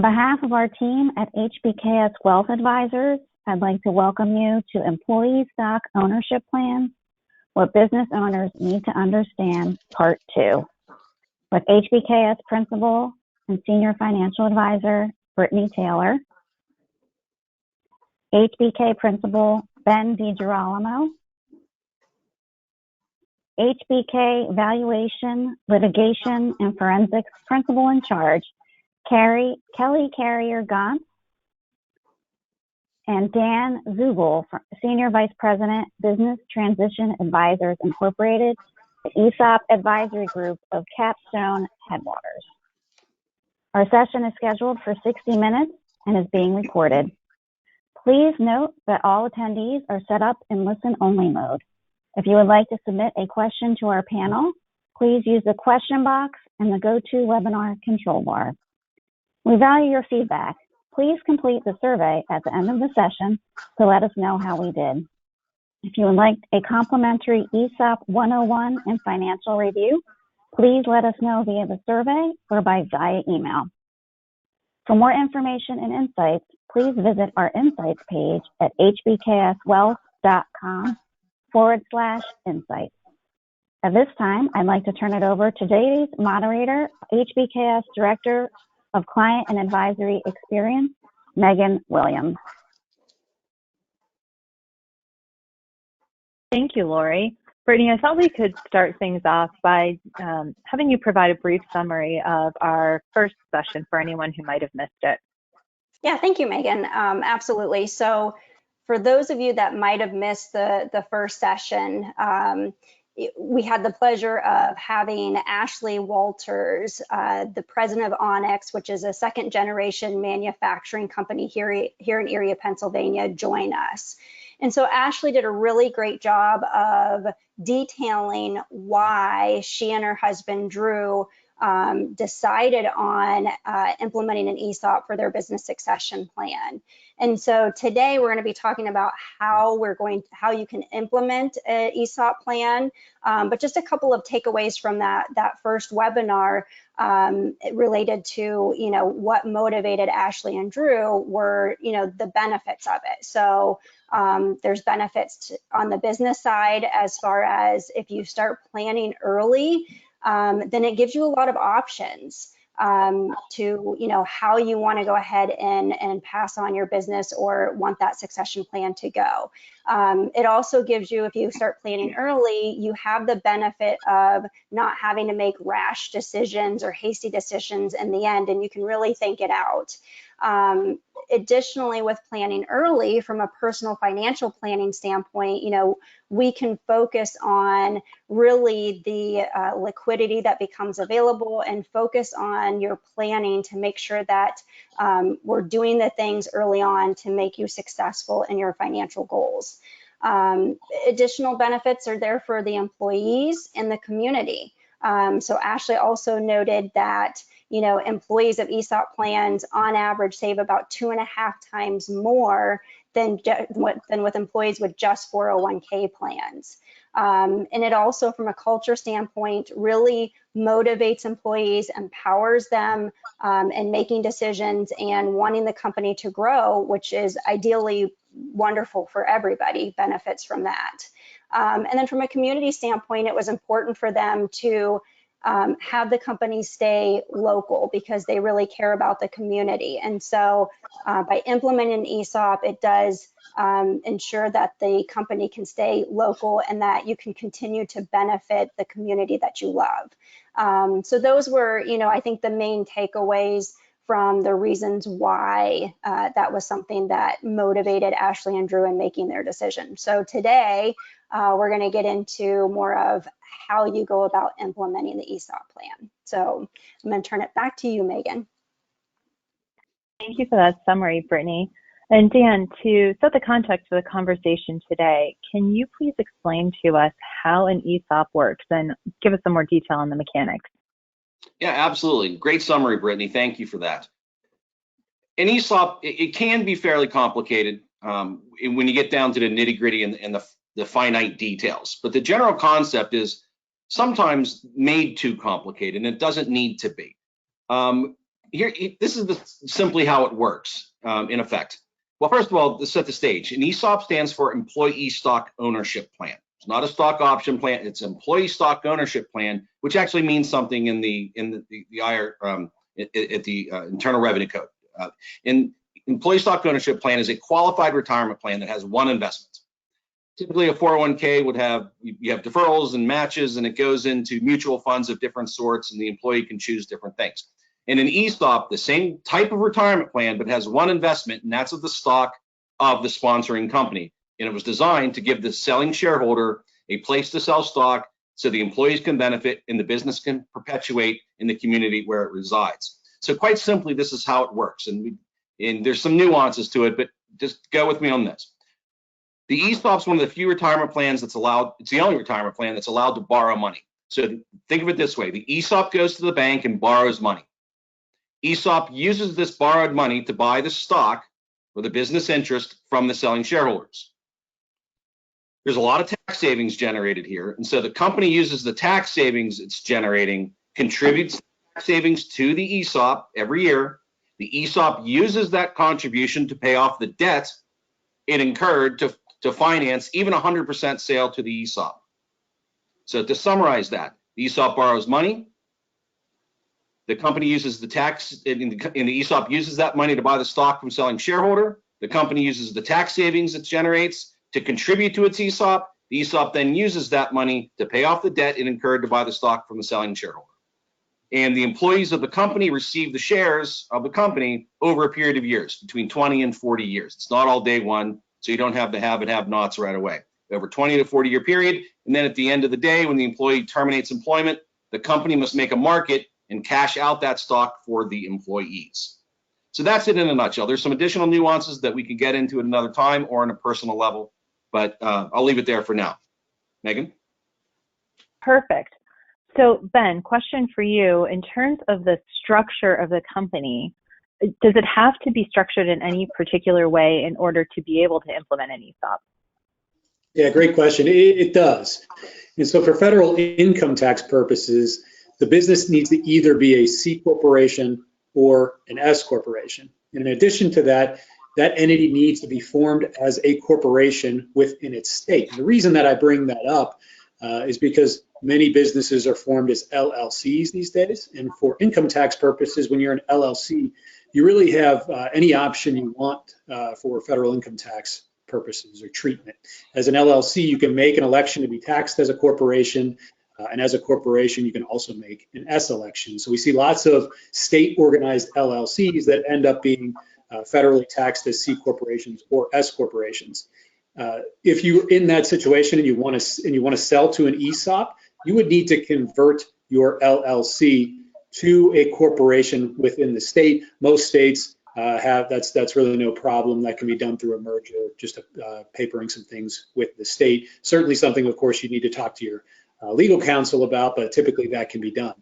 On behalf of our team at HBKS Wealth Advisors, I'd like to welcome you to Employee Stock Ownership Plans, What Business Owners Need to Understand, Part 2, with HBKS Principal and Senior Financial Advisor, Brittany Taylor, HBK Principal, Ben DiGirolamo, HBK Valuation, Litigation, and Forensics Principal in Charge, Kelly Carrier-Gaunt, and Dan Zubel, Senior Vice President, Business Transition Advisors Incorporated, the ESOP Advisory Group of Capstone Headwaters. Our session is scheduled for 60 minutes and is being recorded. Please note that all attendees are set up in listen-only mode. If you would like to submit a question to our panel, please use the question box in the GoToWebinar control bar. We value your feedback. Please complete the survey at the end of the session to let us know how we did. If you would like a complimentary ESOP 101 and financial review, please let us know via the survey or via email. For more information and insights, please visit our insights page at hbkswealth.com/insights. At this time, I'd like to turn it over to today's moderator, HBKS Director of Client and Advisory Experience, Megan Williams. Thank you, Lori. Brittany, I thought we could start things off by having you provide a brief summary of our first session for anyone who might have missed it. Yeah, thank you, Megan. Absolutely. So for those of you that might have missed the first session, we had the pleasure of having Ashley Walters, the president of Onyx, which is a second generation manufacturing company here in Erie, Pennsylvania, join us. And so Ashley did a really great job of detailing why she and her husband, Drew, decided on implementing an ESOP for their business succession plan. And so today we're going to be talking about how you can implement an ESOP plan, but just a couple of takeaways from that first webinar related to what motivated Ashley and Drew were the benefits of it. So there's benefits on the business side as far as if you start planning early, then it gives you a lot of options to how you want to go ahead and pass on your business or want that succession plan to go. It also gives you, if you start planning early, you have the benefit of not having to make rash decisions or hasty decisions in the end, and you can really think it out. Additionally, with planning early from a personal financial planning standpoint, we can focus on really the liquidity that becomes available and focus on your planning to make sure that we're doing the things early on to make you successful in your financial goals. Additional benefits are there for the employees and the community. So Ashley also noted that employees of ESOP plans on average save about 2.5 times more than with employees with just 401k plans. And it also, from a culture standpoint, really motivates employees, empowers them in making decisions and wanting the company to grow, which is ideally wonderful for everybody, benefits from that. And then from a community standpoint, it was important for them to have the company stay local because they really care about the community. And so by implementing an ESOP, it does ensure that the company can stay local and that you can continue to benefit the community that you love. So those were, I think the main takeaways from the reasons why that was something that motivated Ashley and Drew in making their decision. So today, we're going to get into more of how you go about implementing the ESOP plan. So I'm going to turn it back to you, Megan. Thank you for that summary, Brittany. And Dan, to set the context for the conversation today, can you please explain to us how an ESOP works and give us some more detail on the mechanics? Yeah, absolutely. Great summary, Brittany. Thank you for that. An ESOP, it can be fairly complicated when you get down to the nitty-gritty and the finite details. But the general concept is sometimes made too complicated, and it doesn't need to be. this is simply how it works in effect. Well, first of all, to set the stage, an ESOP stands for Employee Stock Ownership Plan. It's not a stock option plan; it's Employee Stock Ownership Plan, which actually means something in the IR at the Internal Revenue Code. In Employee Stock Ownership Plan is a qualified retirement plan that has one investment. Typically, a 401k would have, you have deferrals and matches, and it goes into mutual funds of different sorts, and the employee can choose different things. In an ESOP, the same type of retirement plan, but has one investment, and that's of the stock of the sponsoring company. And it was designed to give the selling shareholder a place to sell stock so the employees can benefit and the business can perpetuate in the community where it resides. So quite simply, this is how it works. And there's some nuances to it, but just go with me on this. The ESOP is one of the few retirement plans that's allowed, it's the only retirement plan that's allowed to borrow money. So think of it this way, the ESOP goes to the bank and borrows money. ESOP uses this borrowed money to buy the stock or the business interest from the selling shareholders. There's a lot of tax savings generated here. And so the company uses the tax savings it's generating, contributes tax savings to the ESOP every year. The ESOP uses that contribution to pay off the debt it incurred to finance even 100% sale to the ESOP. So to summarize that, the ESOP borrows money. The company uses the tax, and the ESOP uses that money to buy the stock from selling shareholder. The company uses the tax savings it generates to contribute to its ESOP. The ESOP then uses that money to pay off the debt it incurred to buy the stock from the selling shareholder. And the employees of the company receive the shares of the company over a period of years, between 20 and 40 years. It's not all day one, so you don't have the have and have-nots right away. Over 20 to 40-year period, and then at the end of the day, when the employee terminates employment, the company must make a market and cash out that stock for the employees. So that's it in a nutshell. There's some additional nuances that we can get into at another time or on a personal level, but I'll leave it there for now. Megan? Perfect. So Ben, question for you. In terms of the structure of the company, does it have to be structured in any particular way in order to be able to implement an ESOP? Yeah, great question. It does. And so for federal income tax purposes, the business needs to either be a C corporation or an S corporation. And in addition to that, that entity needs to be formed as a corporation within its state. And the reason that I bring that up is because many businesses are formed as LLCs these days. And for income tax purposes, when you're an LLC, you really have any option you want for federal income tax purposes or treatment. As an LLC, you can make an election to be taxed as a corporation, and as a corporation, you can also make an S election. So we see lots of state organized LLCs that end up being federally taxed as C corporations or S corporations. If you're in that situation and you want to sell to an ESOP, you would need to convert your LLC to a corporation within the state. Most states have that's really no problem. That can be done through a merger, just papering some things with the state. Certainly something, of course, you need to talk to your legal counsel about, but typically that can be done.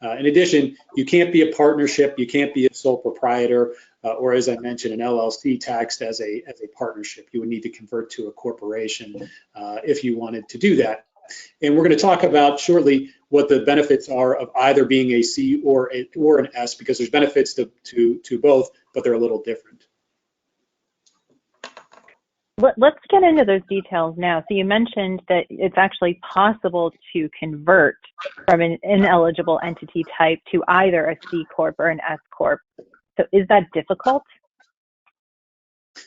In addition, you can't be a partnership, you can't be a sole proprietor, or as I mentioned, an LLC taxed as a partnership. You would need to convert to a corporation if you wanted to do that. And we're going to talk about shortly what the benefits are of either being a C or an S, because there's benefits to both, but they're a little different. Let's get into those details now. So you mentioned that it's actually possible to convert from an ineligible entity type to either a C Corp or an S Corp. So is that difficult?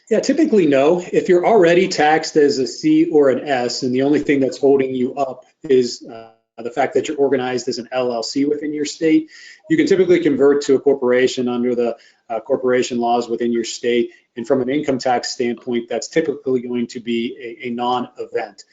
Yeah, typically no. If you're already taxed as a C or an S, and the only thing that's holding you up is the fact that you're organized as an LLC within your state, you can typically convert to a corporation under the corporation laws within your state. And from an income tax standpoint, that's typically going to be a non-event.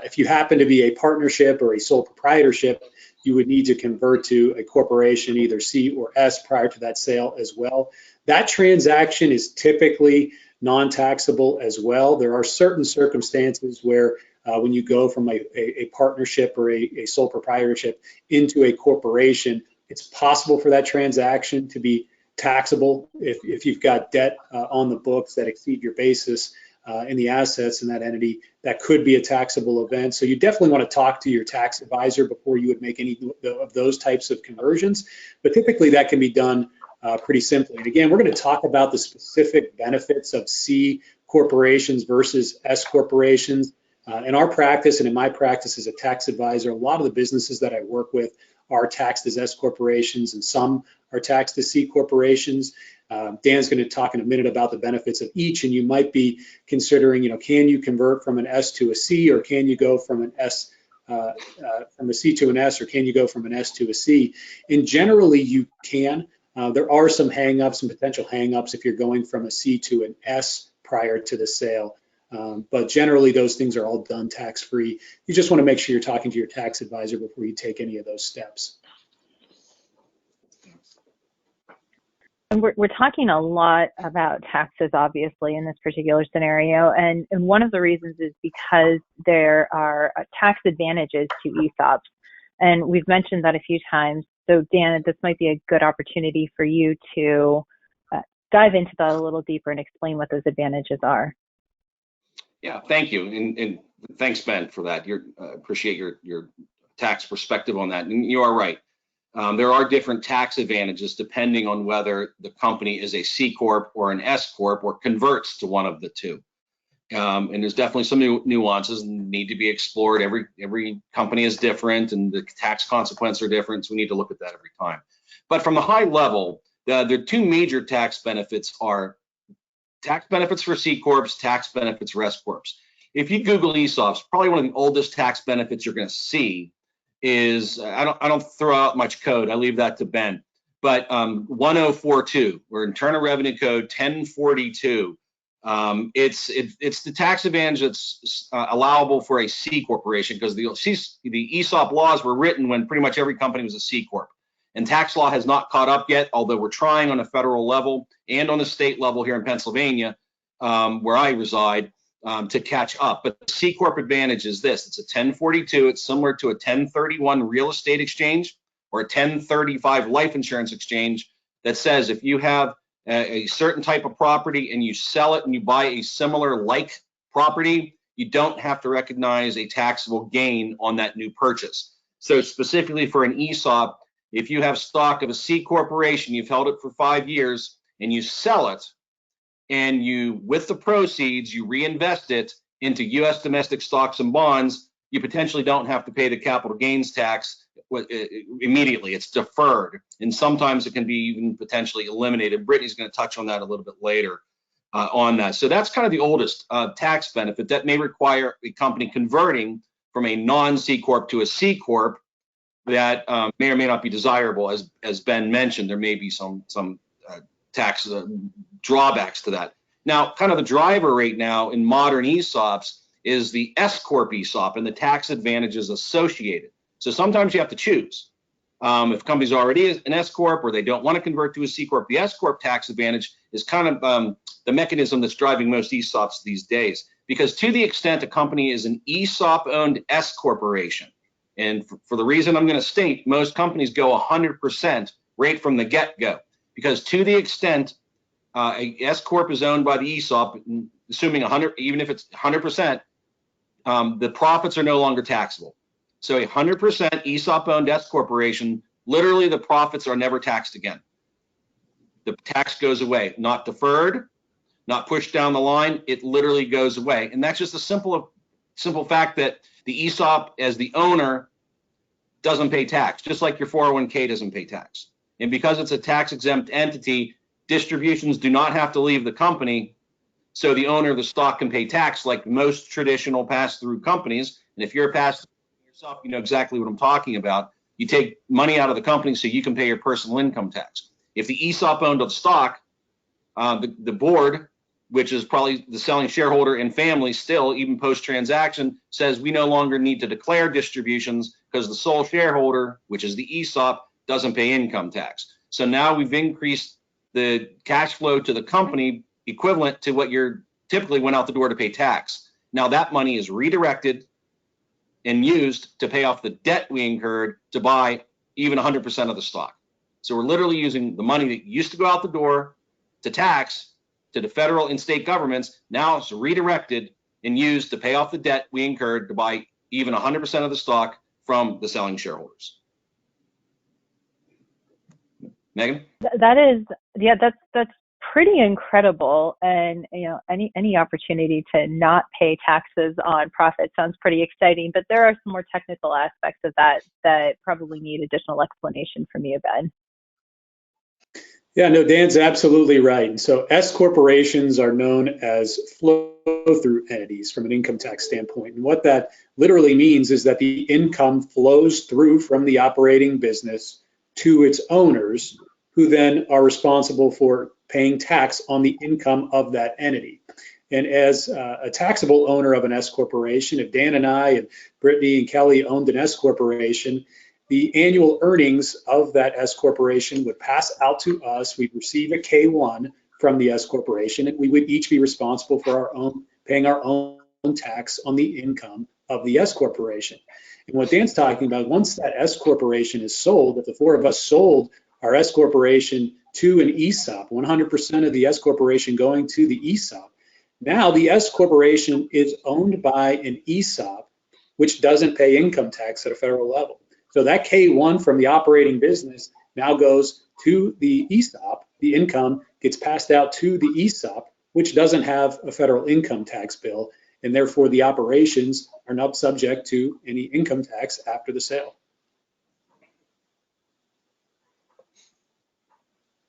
If you happen to be a partnership or a sole proprietorship, you would need to convert to a corporation, either C or S, prior to that sale as well. That transaction is typically non-taxable as well. There are certain circumstances where when you go from a partnership or a sole proprietorship into a corporation, it's possible for that transaction to be taxable if you've got debt on the books that exceed your basis in the assets in that entity. That could be a taxable event. So you definitely want to talk to your tax advisor before you would make any of those types of conversions. But typically that can be done pretty simply. And again, we're going to talk about the specific benefits of C corporations versus S corporations. In our practice and in my practice as a tax advisor, a lot of the businesses that I work with are taxed as S corporations and some are taxed as C corporations. Dan's going to talk in a minute about the benefits of each, and you might be considering, can you convert from an S to a C, or can you go from an S from a C to an S, or can you go from an S to a C? And generally you can. There are some hang-ups and potential hang-ups if you're going from a C to an S prior to the sale. But generally those things are all done tax-free. You just want to make sure you're talking to your tax advisor before you take any of those steps. And we're talking a lot about taxes, obviously, in this particular scenario. And one of the reasons is because there are tax advantages to ESOPs. And we've mentioned that a few times. So Dan, this might be a good opportunity for you to dive into that a little deeper and explain what those advantages are. Yeah, thank you. And thanks, Ben, for that. Appreciate your tax perspective on that. And you are right. There are different tax advantages depending on whether the company is a C Corp or an S Corp or converts to one of the two. And there's definitely some nuances need to be explored. Every company is different and the tax consequences are different, so we need to look at that every time. But from the high level, the two major tax benefits are tax benefits for C Corps, tax benefits for S Corps. If you Google ESOPs, probably one of the oldest tax benefits you're going to see is, I don't throw out much code, I leave that to Ben, but 1042 or Internal Revenue Code 1042. It's the tax advantage that's allowable for a C corporation, because the ESOP laws were written when pretty much every company was a C Corp. And tax law has not caught up yet, although we're trying on a federal level and on the state level here in Pennsylvania, where I reside, to catch up. But the C Corp advantage is this: it's a 1042. It's similar to a 1031 real estate exchange or a 1035 life insurance exchange that says if you have a certain type of property and you sell it and you buy a similar like property, you don't have to recognize a taxable gain on that new purchase. So specifically for an ESOP, if you have stock of a C corporation, you've held it for 5 years and you sell it, and you, with the proceeds, you reinvest it into U.S. domestic stocks and bonds, you potentially don't have to pay the capital gains tax immediately. It's deferred, and sometimes it can be even potentially eliminated. Brittany's going to touch on that a little bit later on that. So that's kind of the oldest tax benefit that may require a company converting from a non-C Corp to a C Corp that may or may not be desirable. As Ben mentioned, there may be some tax drawbacks to that. Now, kind of the driver right now in modern ESOPs is the S Corp ESOP and the tax advantages associated. So sometimes you have to choose. If a company's already an S Corp or they don't want to convert to a C Corp, the S Corp tax advantage is kind of the mechanism that's driving most ESOPs these days. Because to the extent a company is an ESOP-owned S corporation, and for the reason I'm going to state, most companies go 100% right from the get-go. Because to the extent a S Corp is owned by the ESOP, assuming 100, even if it's 100%, the profits are no longer taxable. So a 100% ESOP-owned S corporation, literally the profits are never taxed again. The tax goes away, not deferred, not pushed down the line. It literally goes away, and that's just a simple fact that the ESOP, as the owner, doesn't pay tax, just like your 401k doesn't pay tax. And because it's a tax-exempt entity, distributions do not have to leave the company, so the owner of the stock can pay tax like most traditional pass-through companies. And if you're a pass-through yourself, you know exactly what I'm talking about. You take money out of the company so you can pay your personal income tax. If the ESOP owned the stock, the board, which is probably the selling shareholder and family still, even post-transaction, says we no longer need to declare distributions because the sole shareholder, which is the ESOP, doesn't pay income tax. So now we've increased the cash flow to the company equivalent to what you're typically went out the door to pay tax. Now that money is redirected and used to pay off the debt we incurred to buy even 100% of the stock. So we're literally using the money that used to go out the door to tax to the federal and state governments. Now it's redirected and used to pay off the debt we incurred to buy even 100% of the stock from the selling shareholders. Megan? That is, yeah, that's pretty incredible. And any opportunity to not pay taxes on profit sounds pretty exciting. But there are some more technical aspects of that probably need additional explanation from you, Ben. Yeah, no, Dan's absolutely right. And so S corporations are known as flow-through entities from an income tax standpoint. And what that literally means is that the income flows through from the operating business to its owners, who then are responsible for paying tax on the income of that entity. And as a taxable owner of an S corporation, if Dan and I and Brittany and Kelly owned an S corporation, the annual earnings of that S corporation would pass out to us. We'd receive a K-1 from the S corporation, and we would each be responsible for paying our own tax on the income of the S corporation. And what Dan's talking about, once that S corporation is sold, if the four of us sold our S corporation to an ESOP, 100% of the S corporation going to the ESOP, now the S corporation is owned by an ESOP, which doesn't pay income tax at a federal level. So that K-1 from the operating business now goes to the ESOP. The income gets passed out to the ESOP, which doesn't have a federal income tax bill, and therefore the operations are not subject to any income tax after the sale.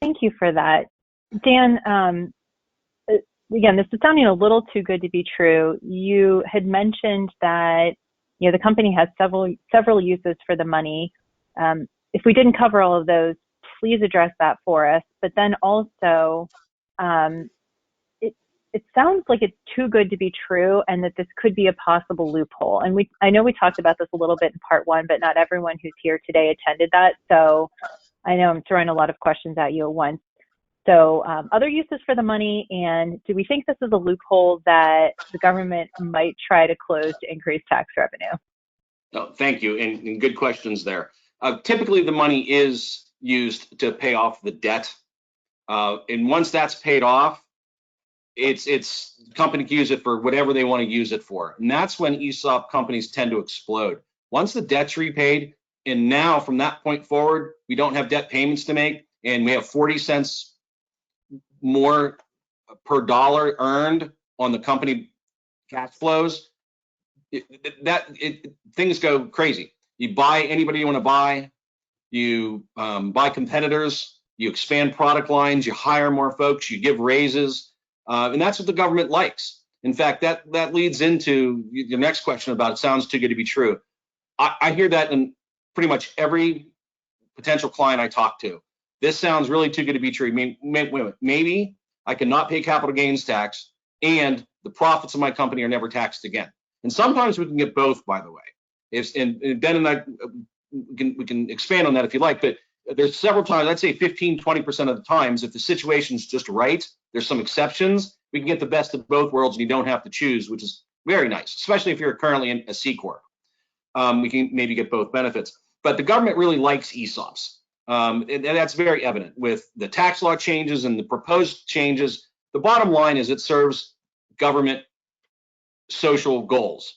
Thank you for that. Dan, again, this is sounding a little too good to be true. You had mentioned that the company has several uses for the money. If we didn't cover all of those, please address that for us. But then also, it sounds like it's too good to be true, and that this could be a possible loophole. And I know we talked about this a little bit in part one, but not everyone who's here today attended that. So I know I'm throwing a lot of questions at you at once. So other uses for the money, and do we think this is a loophole that the government might try to close to increase tax revenue? Oh, thank you, and good questions there. Typically, the money is used to pay off the debt, and once that's paid off, the company can use it for whatever they want to use it for, and that's when ESOP companies tend to explode. Once the debt's repaid, and now from that point forward, we don't have debt payments to make, and we have 40 cents more per dollar earned on the company cash flows, things go crazy. You buy anybody you want to buy, you buy competitors, you expand product lines, you hire more folks, you give raises, and that's what the government likes. In fact, that leads into your next question about it sounds too good to be true. I hear that in pretty much every potential client I talk to. This sounds really too good to be true. Maybe I cannot pay capital gains tax, and the profits of my company are never taxed again. And sometimes we can get both, by the way. And Ben and I, we can expand on that if you like, but there's several times, I'd say 15, 20% of the times, if the situation's just right, there's some exceptions, we can get the best of both worlds and you don't have to choose, which is very nice, especially if you're currently in a C Corp. We can maybe get both benefits. But the government really likes ESOPs. And that's very evident with the tax law changes and the proposed changes. The bottom line is it serves government social goals.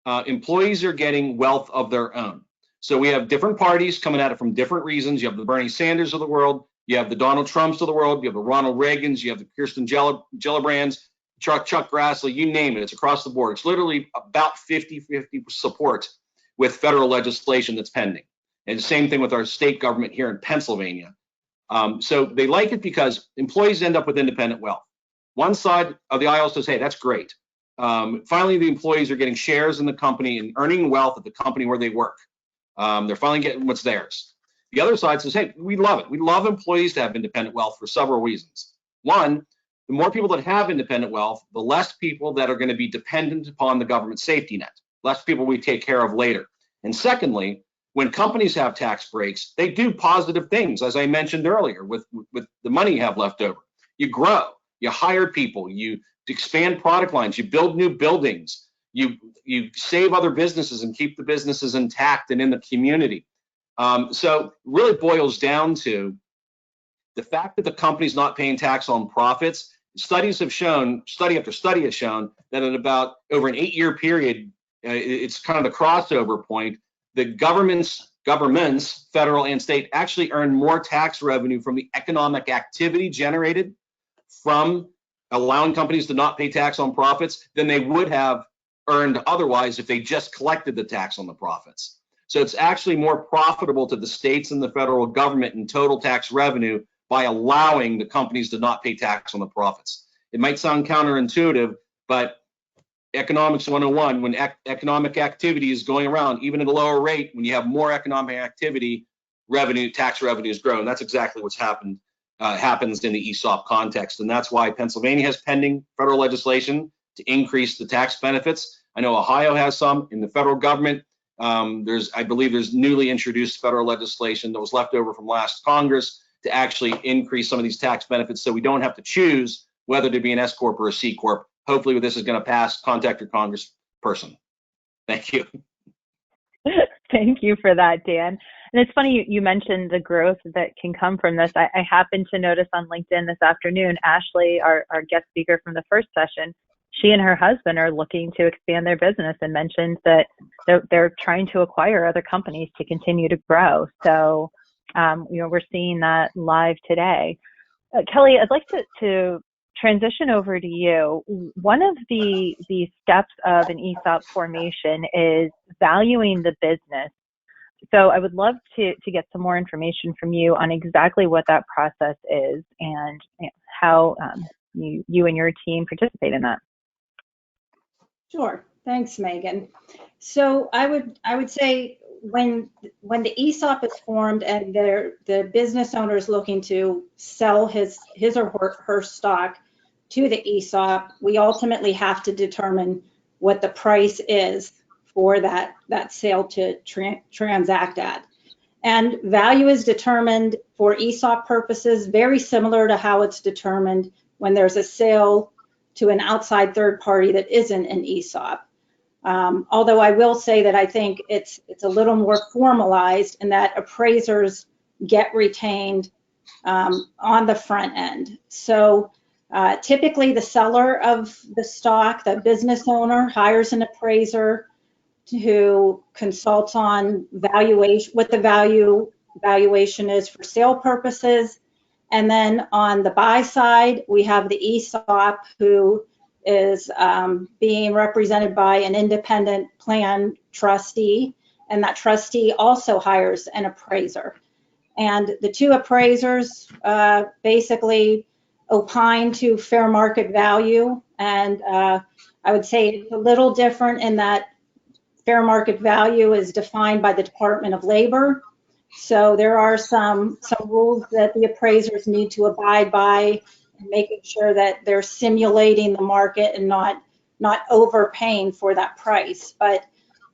Employees are getting wealth of their own. So we have different parties coming at it from different reasons. You have the Bernie Sanders of the world. You have the Donald Trumps of the world. You have the Ronald Reagans. You have the Kirsten Gillibrands, Chuck Grassley, you name it. It's across the board. It's literally about 50-50 support with federal legislation that's pending. And the same thing with our state government here in Pennsylvania. So they like it because employees end up with independent wealth. One side of the aisle says, hey, that's great. Finally, the employees are getting shares in the company and earning wealth at the company where they work. They're finally getting what's theirs. The other side says, hey, we love it. We love employees to have independent wealth for several reasons. One, the more people that have independent wealth, the less people that are going to be dependent upon the government safety net, less people we take care of later. And secondly, when companies have tax breaks, they do positive things, as I mentioned earlier, with the money you have left over. You grow, you hire people, you expand product lines, you build new buildings, you save other businesses and keep the businesses intact and in the community. So it really boils down to the fact that the company's not paying tax on profits. Studies have shown, study after study has shown, that at about over an 8-year period, it's kind of the crossover point, the government governments, federal and state, actually earn more tax revenue from the economic activity generated from allowing companies to not pay tax on profits than they would have earned otherwise if they just collected the tax on the profits. So it's actually more profitable to the states and the federal government in total tax revenue by allowing the companies to not pay tax on the profits. It might sound counterintuitive, but economics 101, when economic activity is going around, even at a lower rate, when you have more economic activity, tax revenue is growing. That's exactly what's happens in the ESOP context. And that's why Pennsylvania has pending federal legislation to increase the tax benefits. I know Ohio has some. In the federal government, I believe there's newly introduced federal legislation that was left over from last Congress to actually increase some of these tax benefits so we don't have to choose whether to be an S Corp or a C Corp. Hopefully this is going to pass. Contact your congressperson. Thank you. Thank you for that, Dan. And it's funny you mentioned the growth that can come from this. I happened to notice on LinkedIn this afternoon, Ashley, our guest speaker from the first session, she and her husband are looking to expand their business and mentioned that they're trying to acquire other companies to continue to grow. So, we're seeing that live today. Kelly, I'd like to transition over to you. One of the steps of an ESOP formation is valuing the business. So I would love to get some more information from you on exactly what that process is and how you and your team participate in that. Sure. Thanks, Megan. So I would say when the ESOP is formed and the business owner is looking to sell his or her stock to the ESOP, we ultimately have to determine what the price is for that sale to transact at. And value is determined for ESOP purposes very similar to how it's determined when there's a sale to an outside third party that isn't an ESOP. Although I will say that I think it's a little more formalized in that appraisers get retained on the front end. So typically the seller of the stock, the business owner, hires an appraiser who consults on valuation, what the valuation is for sale purposes. And then on the buy side, we have the ESOP who is being represented by an independent plan trustee, and that trustee also hires an appraiser. And the two appraisers basically opine to fair market value, and I would say it's a little different in that fair market value is defined by the Department of Labor. So there are some rules that the appraisers need to abide by, making sure that they're simulating the market and not overpaying for that price. But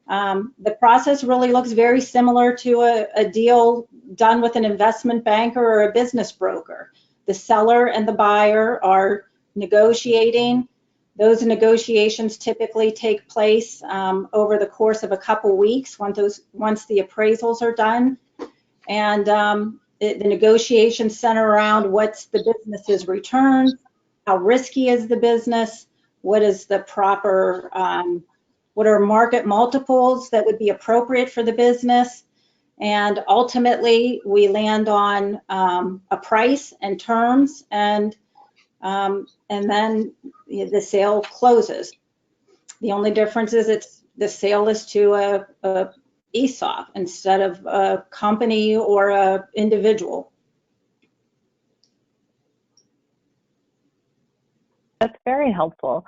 the process really looks very similar to a deal done with an investment banker or a business broker. The seller and the buyer are negotiating. Those negotiations typically take place over the course of a couple weeks once the appraisals are done. And the negotiations center around what's the business's return, how risky is the business, what is the proper, what are market multiples that would be appropriate for the business. And ultimately, we land on a price and terms, and then the sale closes. The only difference is the sale is to a ESOP instead of a company or a individual. That's very helpful.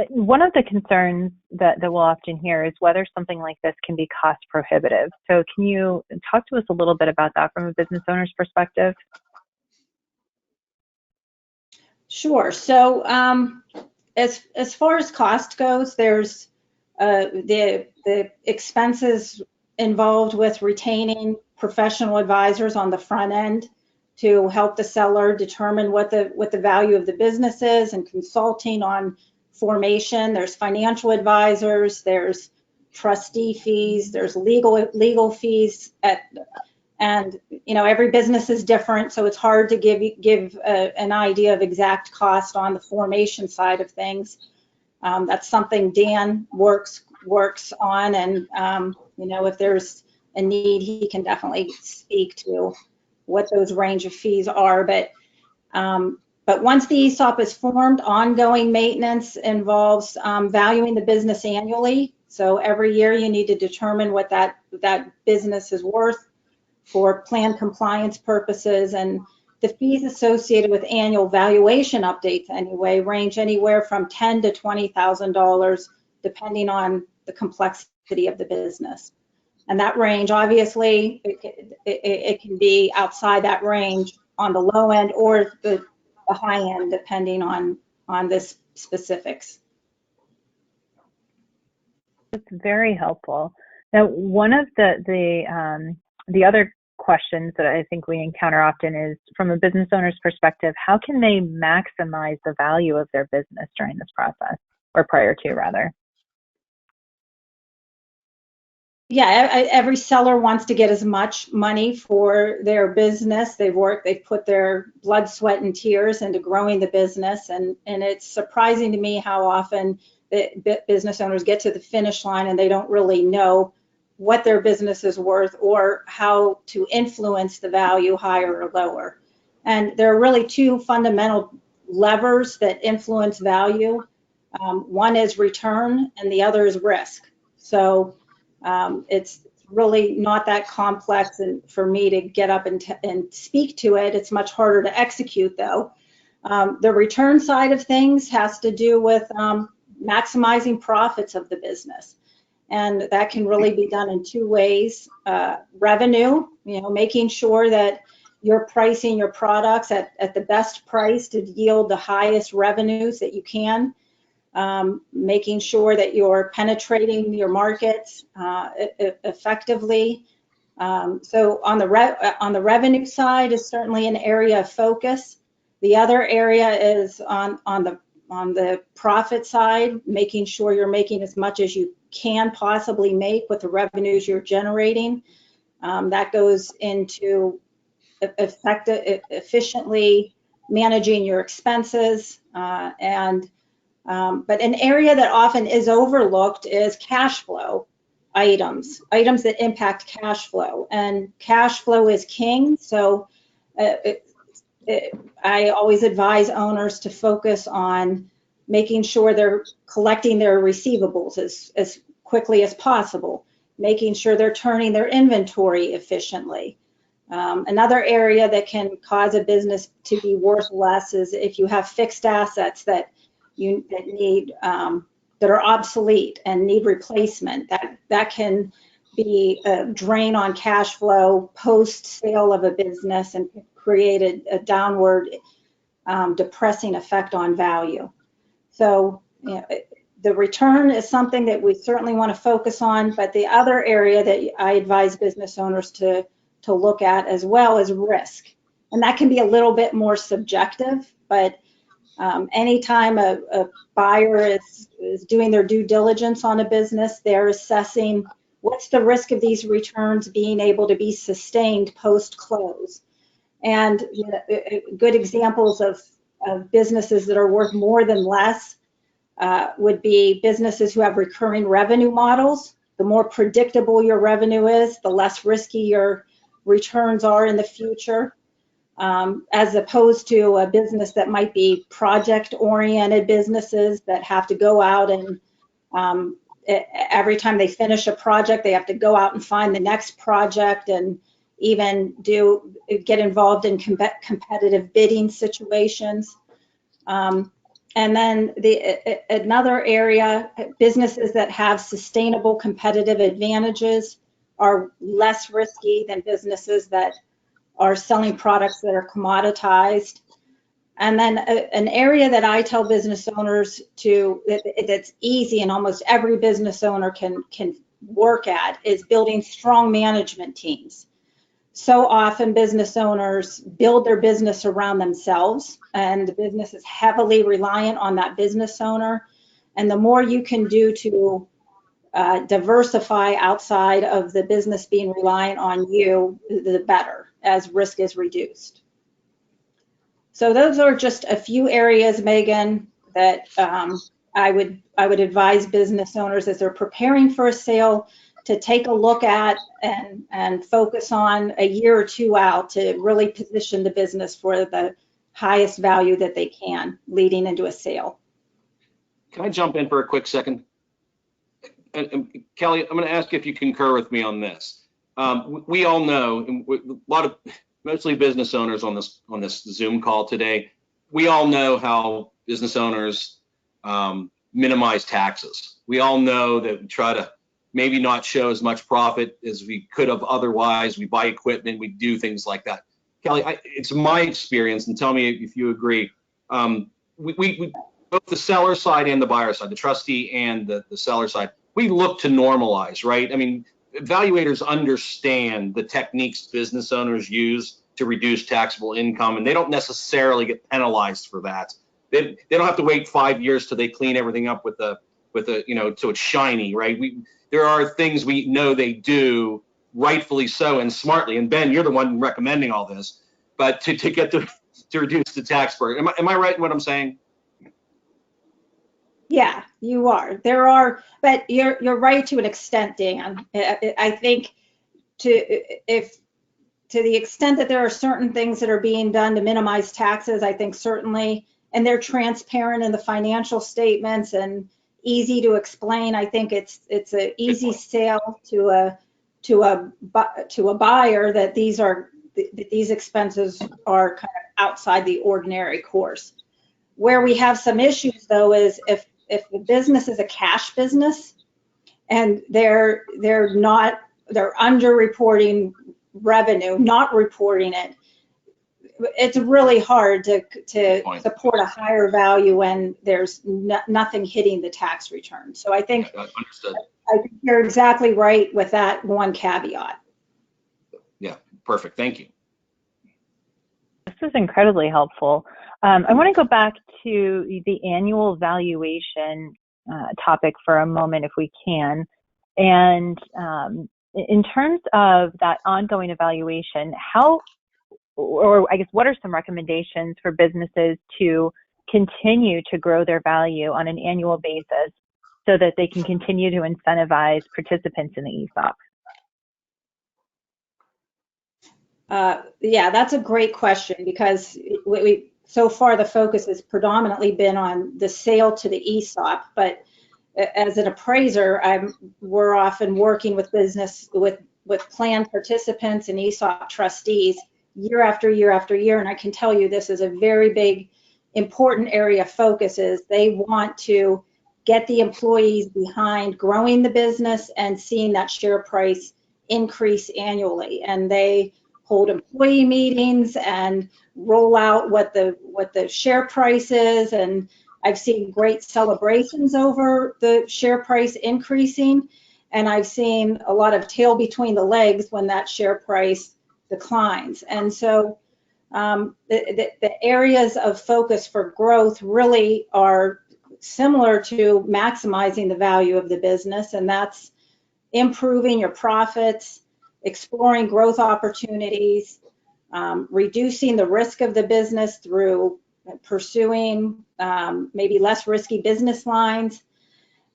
One of the concerns that we'll often hear is whether something like this can be cost prohibitive. So can you talk to us a little bit about that from a business owner's perspective? Sure. So as far as cost goes, there's the expenses involved with retaining professional advisors on the front end to help the seller determine what the value of the business is, and consulting on formation. There's financial advisors, there's trustee fees, there's legal fees, and every business is different, so it's hard to give an idea of exact cost on the formation side of things. That's something Dan works on, and if there's a need, he can definitely speak to what those range of fees are. But once the ESOP is formed, ongoing maintenance involves valuing the business annually. So every year you need to determine what that business is worth for plan compliance purposes, and the fees associated with annual valuation updates anyway range anywhere from $10,000 to $20,000 depending on the complexity of the business. And that range, obviously, it can be outside that range on the low end or the high end, depending on the specifics. That's very helpful. Now, one of the other questions that I think we encounter often is, from a business owner's perspective, how can they maximize the value of their business during this process, or prior to, rather? Yeah, every seller wants to get as much money for their business. They've put their blood, sweat, and tears into growing the business, and it's surprising to me how often the business owners get to the finish line and they don't really know what their business is worth or how to influence the value higher or lower. And there are really two fundamental levers that influence value. One is return and the other is risk. So it's really not that complex and for me to get up and speak to it. It's much harder to execute, though. The return side of things has to do with maximizing profits of the business. And that can really be done in two ways. Revenue, making sure that you're pricing your products at the best price to yield the highest revenues that you can. Making sure that you're penetrating your markets effectively. So on the revenue side is certainly an area of focus. The other area is on the profit side, making sure you're making as much as you can possibly make with the revenues you're generating. That goes into efficiently managing your expenses but an area that often is overlooked is cash flow items that impact cash flow. And cash flow is king. So I always advise owners to focus on making sure they're collecting their receivables as quickly as possible, making sure they're turning their inventory efficiently. Another area that can cause a business to be worth less is if you have fixed assets that are obsolete and need replacement. That can be a drain on cash flow post sale of a business and create a downward depressing effect on value. So the return is something that we certainly want to focus on, but the other area that I advise business owners to look at as well is risk. And that can be a little bit more subjective, but anytime a buyer is doing their due diligence on a business, they're assessing what's the risk of these returns being able to be sustained post-close. And good examples of businesses that are worth more than less would be businesses who have recurring revenue models. The more predictable your revenue is, the less risky your returns are in the future. As opposed to a business that might be project-oriented businesses that have to go out and every time they finish a project, they have to go out and find the next project and even get involved in competitive bidding situations. And then another area, businesses that have sustainable competitive advantages are less risky than businesses that are selling products that are commoditized. And then an area that I tell business owners that's easy and almost every business owner can work at is building strong management teams. So often business owners build their business around themselves and the business is heavily reliant on that business owner. And the more you can do to diversify outside of the business being reliant on you, the better, as risk is reduced. So those are just a few areas, Megan, that I would advise business owners as they're preparing for a sale to take a look at and focus on a year or two out to really position the business for the highest value that they can leading into a sale. Can I jump in for a quick second? And Kelly, I'm going to ask if you concur with me on this. We all know, and a lot of mostly business owners on this Zoom call today, we all know how business owners minimize taxes. We all know that we try to maybe not show as much profit as we could have otherwise. We buy equipment, we do things like that. Kelly, it's my experience, and tell me if you agree. We both the seller side and the buyer side, the trustee and the seller side, we look to normalize, right? I mean, evaluators understand the techniques business owners use to reduce taxable income, and they don't necessarily get penalized for that. They don't have to wait 5 years till they clean everything up with a so it's shiny, right? There are things we know they do rightfully so and smartly. And Ben, you're the one recommending all this, but to get to reduce the tax burden. Am I right in what I'm saying? Yeah, you are. There are, but you're right to an extent, Dan. I think to the extent that there are certain things that are being done to minimize taxes, I think certainly, and they're transparent in the financial statements and easy to explain. I think it's an easy sale to a buyer that these expenses are kind of outside the ordinary course. Where we have some issues though is if the business is a cash business and they're under-reporting revenue, not reporting it, it's really hard to support a higher value when there's nothing hitting the tax return. So I think, Understood. I think you're exactly right with that one caveat. Yeah, perfect. Thank you. This is incredibly helpful. I want to go back to the annual valuation topic for a moment, if we can. And in terms of that ongoing evaluation, what are some recommendations for businesses to continue to grow their value on an annual basis so that they can continue to incentivize participants in the ESOP? Yeah, that's a great question because so far the focus has predominantly been on the sale to the ESOP, but as an appraiser, we're often working with plan participants and ESOP trustees year after year after year, and I can tell you this is a very big, important area of focus. Is they want to get the employees behind growing the business and seeing that share price increase annually, and they hold employee meetings and roll out what the share price is, and I've seen great celebrations over the share price increasing, and I've seen a lot of tail between the legs when that share price declines. And so the areas of focus for growth really are similar to maximizing the value of the business, and that's improving your profits, exploring growth opportunities, reducing the risk of the business through pursuing maybe less risky business lines.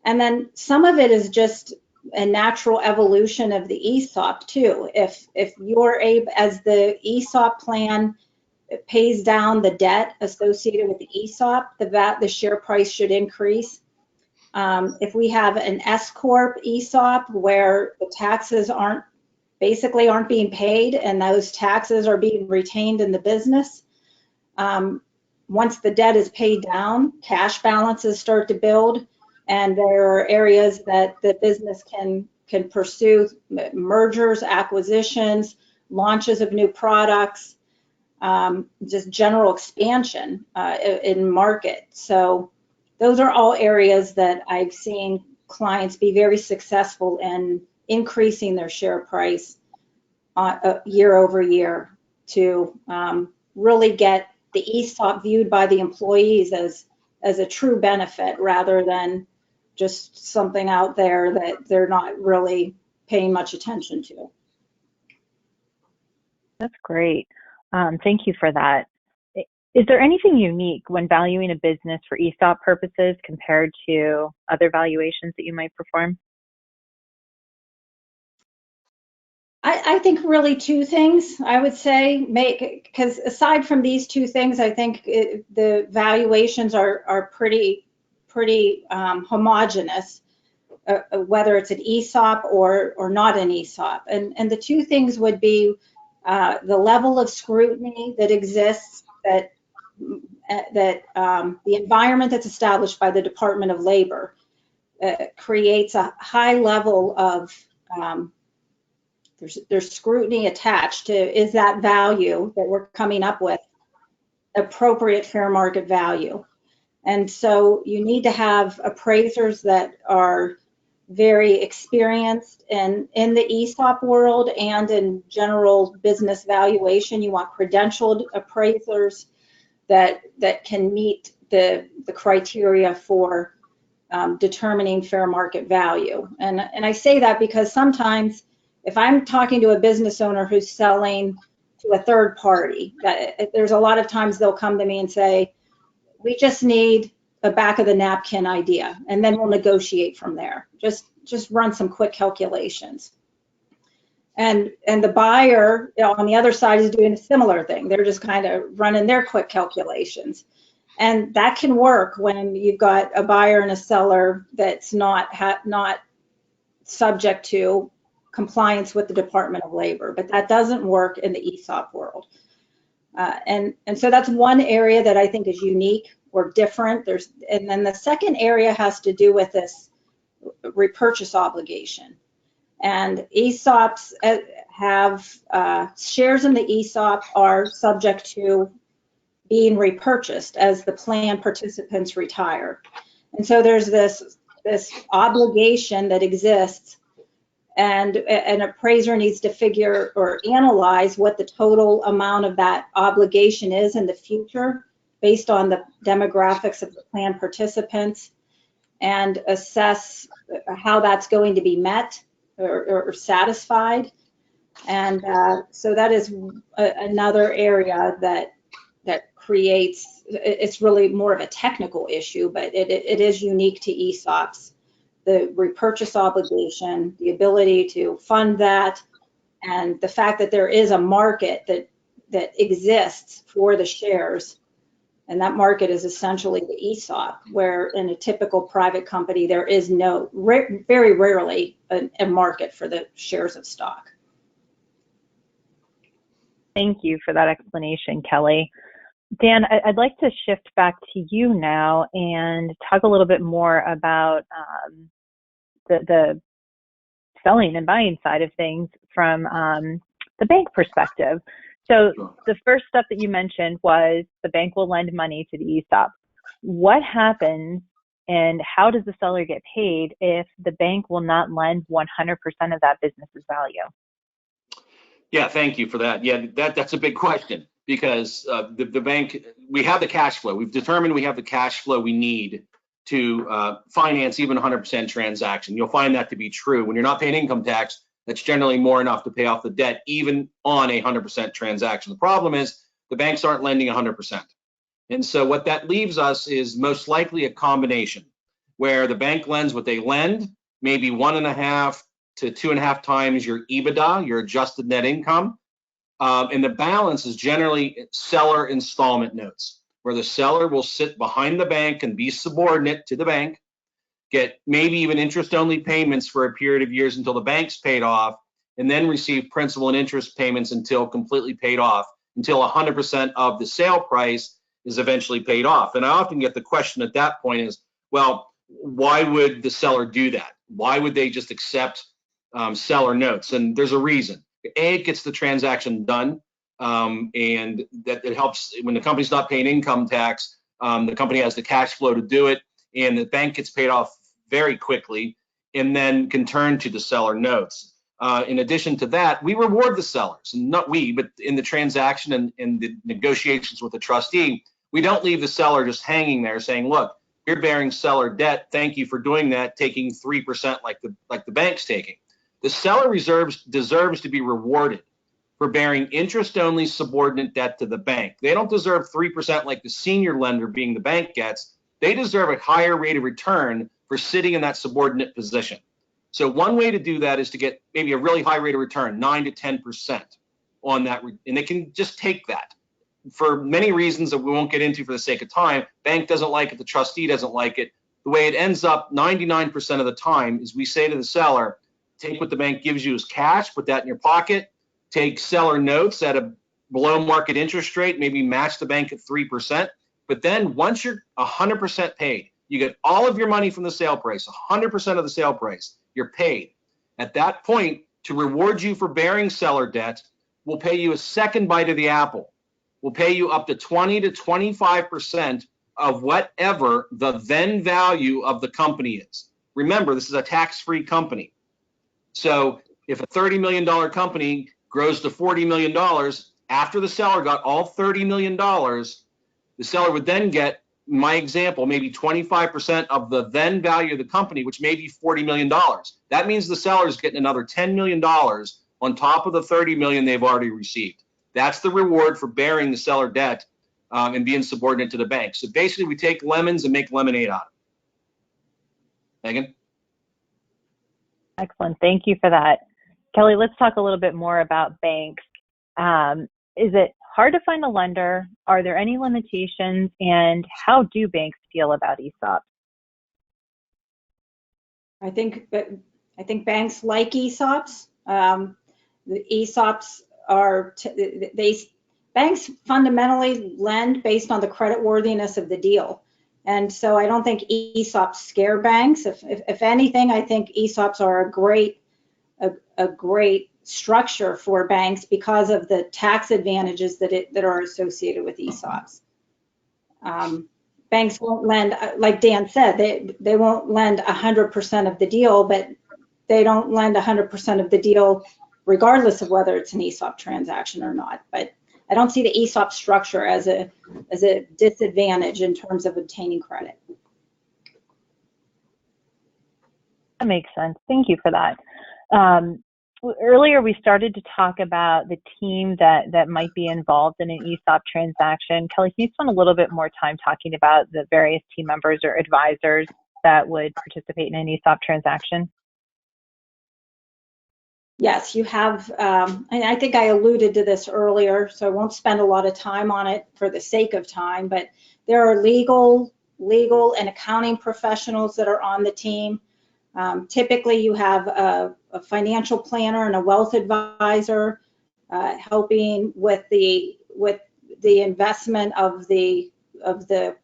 And then some of it is just a natural evolution of the ESOP too. If you're able, as the ESOP plan pays down the debt associated with the ESOP, the share price should increase. If we have an S Corp ESOP where the taxes aren't being paid and those taxes are being retained in the business, once the debt is paid down, cash balances start to build, and there are areas that the business can pursue: mergers, acquisitions, launches of new products, just general expansion in market. So those are all areas that I've seen clients be very successful in increasing their share price year over year to really get the ESOP viewed by the employees as a true benefit rather than just something out there that they're not really paying much attention to. That's great. Thank you for that. Is there anything unique when valuing a business for ESOP purposes compared to other valuations that you might perform? I think really two things I would say because aside from these two things, I think the valuations are pretty homogenous, whether it's an ESOP or not an ESOP. And the two things would be the level of scrutiny that exists, that the environment that's established by the Department of Labor creates a high level of there's scrutiny attached to, is that value that we're coming up with appropriate fair market value? And so you need to have appraisers that are very experienced in the ESOP world and in general business valuation. You want credentialed appraisers that can meet the criteria for determining fair market value. And I say that because sometimes if I'm talking to a business owner who's selling to a third party, there's a lot of times they'll come to me and say, we just need a back of the napkin idea, and then we'll negotiate from there. Just run some quick calculations. And the buyer on the other side is doing a similar thing. They're just kind of running their quick calculations. And that can work when you've got a buyer and a seller that's not subject to compliance with the Department of Labor, but that doesn't work in the ESOP world. And so that's one area that I think is unique or different. And then the second area has to do with this repurchase obligation. And ESOPs have shares in the ESOP are subject to being repurchased as the plan participants retire. And so there's this obligation that exists, and an appraiser needs to figure or analyze what the total amount of that obligation is in the future based on the demographics of the plan participants, and assess how that's going to be met or satisfied. And so that is another area that creates, it's really more of a technical issue, but it is unique to ESOPs. The repurchase obligation, the ability to fund that, and the fact that there is a market that exists for the shares. And that market is essentially the ESOP, where in a typical private company, there is very rarely a market for the shares of stock. Thank you for that explanation, Kelly. Dan, I'd like to shift back to you now and talk a little bit more about the selling and buying side of things from the bank perspective. So the first step that you mentioned was the bank will lend money to the ESOP. What happens and how does the seller get paid if the bank will not lend 100% of that business's value? Yeah, thank you for that. Yeah, that's a big question, because the bank, we have the cash flow. We've determined we have the cash flow we need to finance even 100% transaction. You'll find that to be true. When you're not paying income tax, that's generally more enough to pay off the debt, even on a 100% transaction. The problem is the banks aren't lending 100%. And so what that leaves us is most likely a combination where the bank lends what they lend, maybe 1.5 to 2.5 times your EBITDA, your adjusted net income. And the balance is generally seller installment notes, where the seller will sit behind the bank and be subordinate to the bank, get maybe even interest-only payments for a period of years until the bank's paid off, and then receive principal and interest payments until completely paid off, until 100% of the sale price is eventually paid off. And I often get the question at that point is, well, why would the seller do that? Why would they just accept seller notes? And there's a reason. A, it gets the transaction done, and that it helps when the company's not paying income tax. The company has the cash flow to do it, and the bank gets paid off very quickly, and then can turn to the seller notes. In addition to that, we reward the sellers, and not we, but in the transaction and in the negotiations with the trustee, we don't leave the seller just hanging there saying, look, you're bearing seller debt. Thank you for doing that, taking 3% like the bank's taking. The seller deserves to be rewarded for bearing interest-only subordinate debt to the bank. They don't deserve 3% like the senior lender, being the bank, gets. They deserve a higher rate of return for sitting in that subordinate position. So one way to do that is to get maybe a really high rate of return, 9 to 10% on that, and they can just take that. For many reasons that we won't get into for the sake of time, bank doesn't like it, the trustee doesn't like it. The way it ends up 99% of the time is we say to the seller, take what the bank gives you as cash, put that in your pocket, take seller notes at a below market interest rate, maybe match the bank at 3%. But then once you're 100% paid, you get all of your money from the sale price, 100% of the sale price, you're paid. At that point, to reward you for bearing seller debt, we'll pay you a second bite of the apple. We'll pay you up to 20 to 25% of whatever the then value of the company is. Remember, this is a tax-free company. So if a $30 million company grows to $40 million, after the seller got all $30 million, the seller would then get, in my example, maybe 25% of the then value of the company, which may be $40 million. That means the seller is getting another $10 million on top of the $30 million they've already received. That's the reward for bearing the seller debt and being subordinate to the bank. So basically, we take lemons and make lemonade out of it. Megan? Excellent. Thank you for that. Kelly, let's talk a little bit more about banks. Is it hard to find a lender? Are there any limitations? And how do banks feel about ESOPs? I think banks like ESOPs. The ESOPs are banks fundamentally lend based on the creditworthiness of the deal, and so I don't think ESOPs scare banks. If anything, I think ESOPs are a great structure for banks because of the tax advantages that are associated with ESOPs. Banks won't lend, like Dan said, they won't lend 100% of the deal, but they don't lend 100% of the deal regardless of whether it's an ESOP transaction or not. But I don't see the ESOP structure as a disadvantage in terms of obtaining credit. That makes sense. Thank you for that. Earlier, we started to talk about the team that might be involved in an ESOP transaction. Kelly, can you spend a little bit more time talking about the various team members or advisors that would participate in an ESOP transaction? Yes, you have, and I think I alluded to this earlier, so I won't spend a lot of time on it for the sake of time, but there are legal and accounting professionals that are on the team. Typically, you have a financial planner and a wealth advisor helping with the investment of the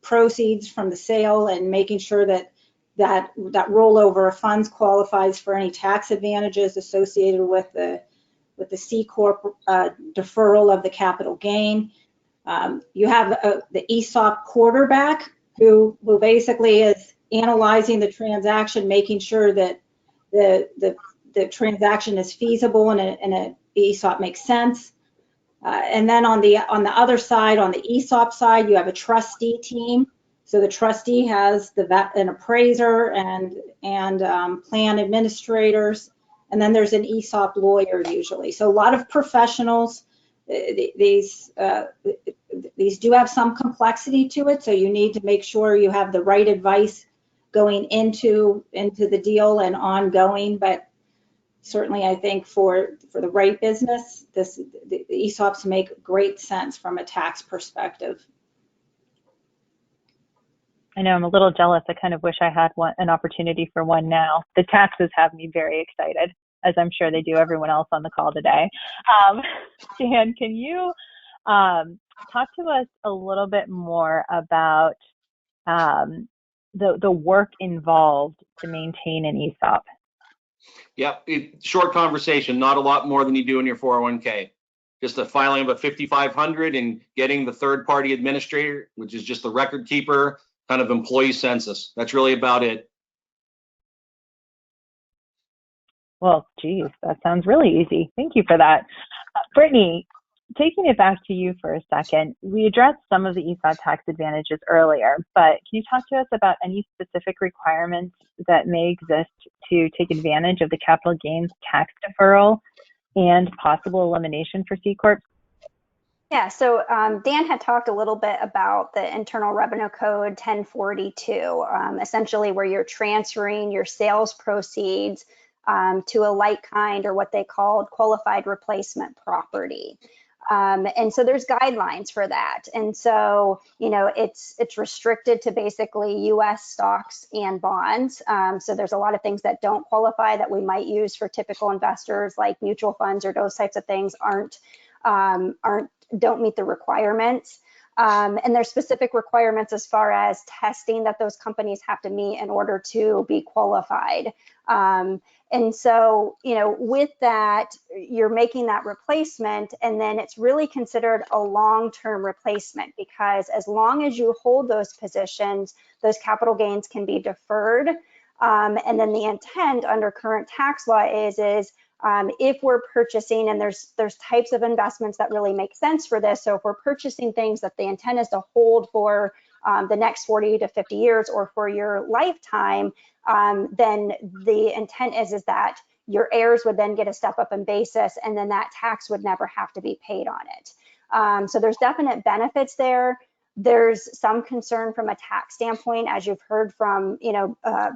proceeds from the sale and making sure that rollover of funds qualifies for any tax advantages associated with the C Corp deferral of the capital gain. You have the ESOP quarterback who basically is analyzing the transaction, making sure that the transaction is feasible and an ESOP makes sense. And then on the other side, on the ESOP side, you have a trustee team. So the trustee has an appraiser and plan administrators, and then there's an ESOP lawyer usually. So a lot of professionals. These do have some complexity to it, so you need to make sure you have the right advice going into the deal and ongoing. But certainly, I think for the right business, the ESOPs make great sense from a tax perspective. I know I'm a little jealous. I kind of wish I had an opportunity for one now. The taxes have me very excited, as I'm sure they do everyone else on the call today. Dan, can you talk to us a little bit more about the work involved to maintain an ESOP? Yep, short conversation, not a lot more than you do in your 401k. Just a filing of a 5500 and getting the third-party administrator, which is just the record keeper, kind of employee census. That's really about it. Well, geez, that sounds really easy. Thank you for that. Brittany, taking it back to you for a second, we addressed some of the ESOP tax advantages earlier, but can you talk to us about any specific requirements that may exist to take advantage of the capital gains tax deferral and possible elimination for C Corps? Yeah, so Dan had talked a little bit about the Internal Revenue Code 1042, essentially where you're transferring your sales proceeds to a like kind, or what they called qualified replacement property. And so there's guidelines for that. And so, it's restricted to basically US stocks and bonds. So there's a lot of things that don't qualify that we might use for typical investors, like mutual funds or those types of things don't meet the requirements. And there's specific requirements as far as testing that those companies have to meet in order to be qualified. And so, with that, you're making that replacement, and then it's really considered a long-term replacement, because as long as you hold those positions, those capital gains can be deferred. And then the intent under current tax law is if we're purchasing, and there's types of investments that really make sense for this. So if we're purchasing things that the intent is to hold for the next 40 to 50 years or for your lifetime, then the intent is that your heirs would then get a step up in basis, and then that tax would never have to be paid on it. So there's definite benefits there. There's some concern from a tax standpoint, as you've heard from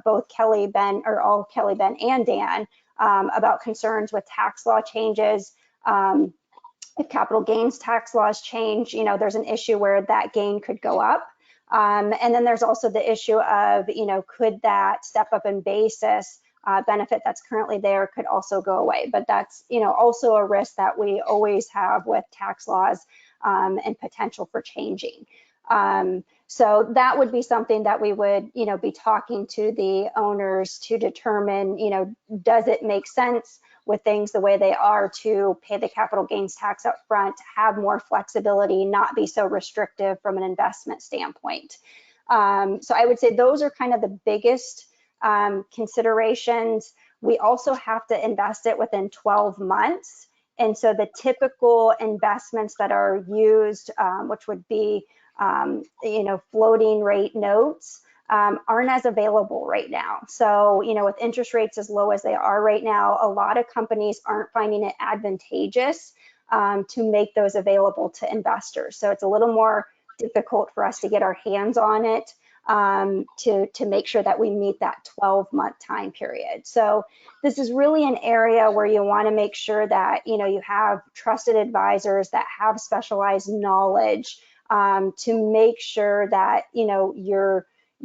both Kelly, Ben, or all Kelly, Ben, and Dan, about concerns with tax law changes. If capital gains tax laws change, there's an issue where that gain could go up. And then there's also the issue of, could that step up in basis benefit that's currently there could also go away. But that's, also a risk that we always have with tax laws and potential for changing. So that would be something that we would, be talking to the owners to determine, does it make sense with things the way they are to pay the capital gains tax up front, have more flexibility, not be so restrictive from an investment standpoint. So I would say those are kind of the biggest considerations. We also have to invest it within 12 months. And so the typical investments that are used, which would be floating rate notes, aren't as available right now. So, with interest rates as low as they are right now, a lot of companies aren't finding it advantageous to make those available to investors. So it's a little more difficult for us to get our hands on it to make sure that we meet that 12-month time period. So this is really an area where you want to make sure that, you have trusted advisors that have specialized knowledge to make sure that,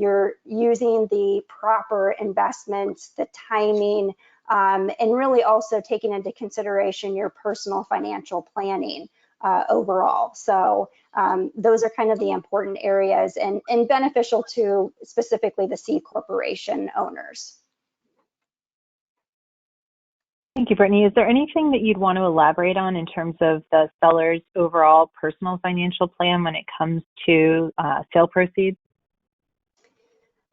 you're using the proper investments, the timing, and really also taking into consideration your personal financial planning overall. So those are kind of the important areas and beneficial to specifically the C corporation owners. Thank you, Brittany. Is there anything that you'd want to elaborate on in terms of the seller's overall personal financial plan when it comes to sale proceeds?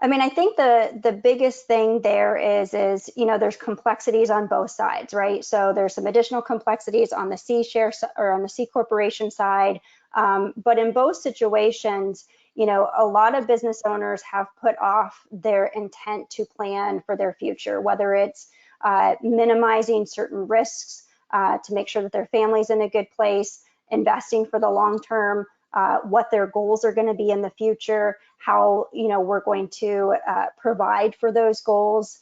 I mean, I think the biggest thing there is there's complexities on both sides, right? So there's some additional complexities on the C share or on the C corporation side, but in both situations, a lot of business owners have put off their intent to plan for their future, whether it's minimizing certain risks to make sure that their family's in a good place, investing for the long term, what their goals are going to be in the future, how we're going to provide for those goals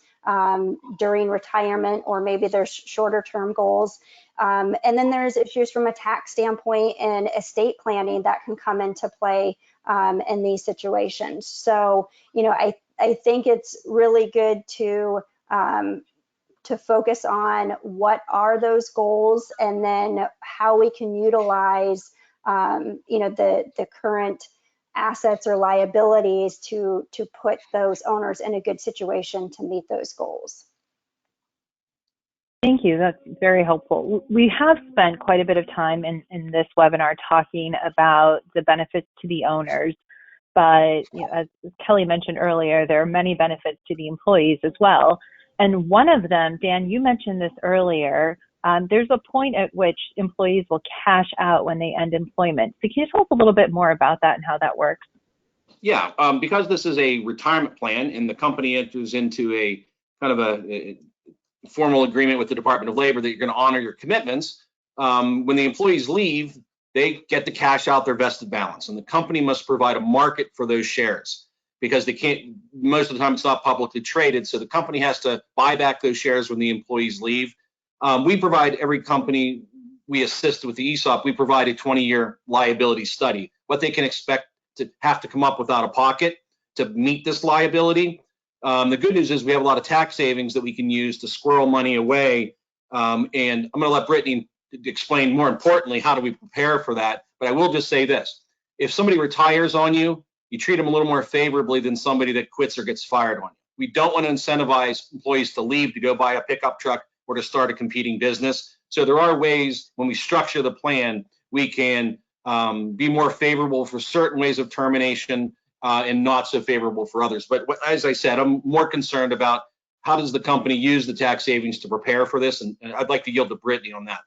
during retirement, or maybe there's shorter term goals. And then there's issues from a tax standpoint and estate planning that can come into play in these situations. So, I think it's really good to focus on what are those goals, and then how we can utilize the current assets or liabilities to put those owners in a good situation to meet those goals. Thank you. That's very helpful. We have spent quite a bit of time in this webinar talking about the benefits to the owners, but as Kelly mentioned earlier, there are many benefits to the employees as well. And one of them, Dan, you mentioned this earlier, there's a point at which employees will cash out when they end employment. So can you tell us a little bit more about that and how that works? Yeah, because this is a retirement plan and the company enters into a kind of a formal agreement with the Department of Labor that you're going to honor your commitments, when the employees leave, they get to cash out their vested balance, and the company must provide a market for those shares. because they can't, most of the time it's not publicly traded. So the company has to buy back those shares when the employees leave. We provide every company we assist with the ESOP, we provide a 20-year liability study, what they can expect to have to come up with out of pocket to meet this liability. The good news is we have a lot of tax savings that we can use to squirrel money away. And I'm going to let Brittany explain more importantly, how do we prepare for that? But I will just say this. If somebody retires on you, you treat them a little more favorably than somebody that quits or gets fired on you. We don't want to incentivize employees to leave to go buy a pickup truck or to start a competing business. So there are ways when we structure the plan, we can be more favorable for certain ways of termination and not so favorable for others. But as I said, I'm more concerned about how does the company use the tax savings to prepare for this? And I'd like to yield to Brittany on that.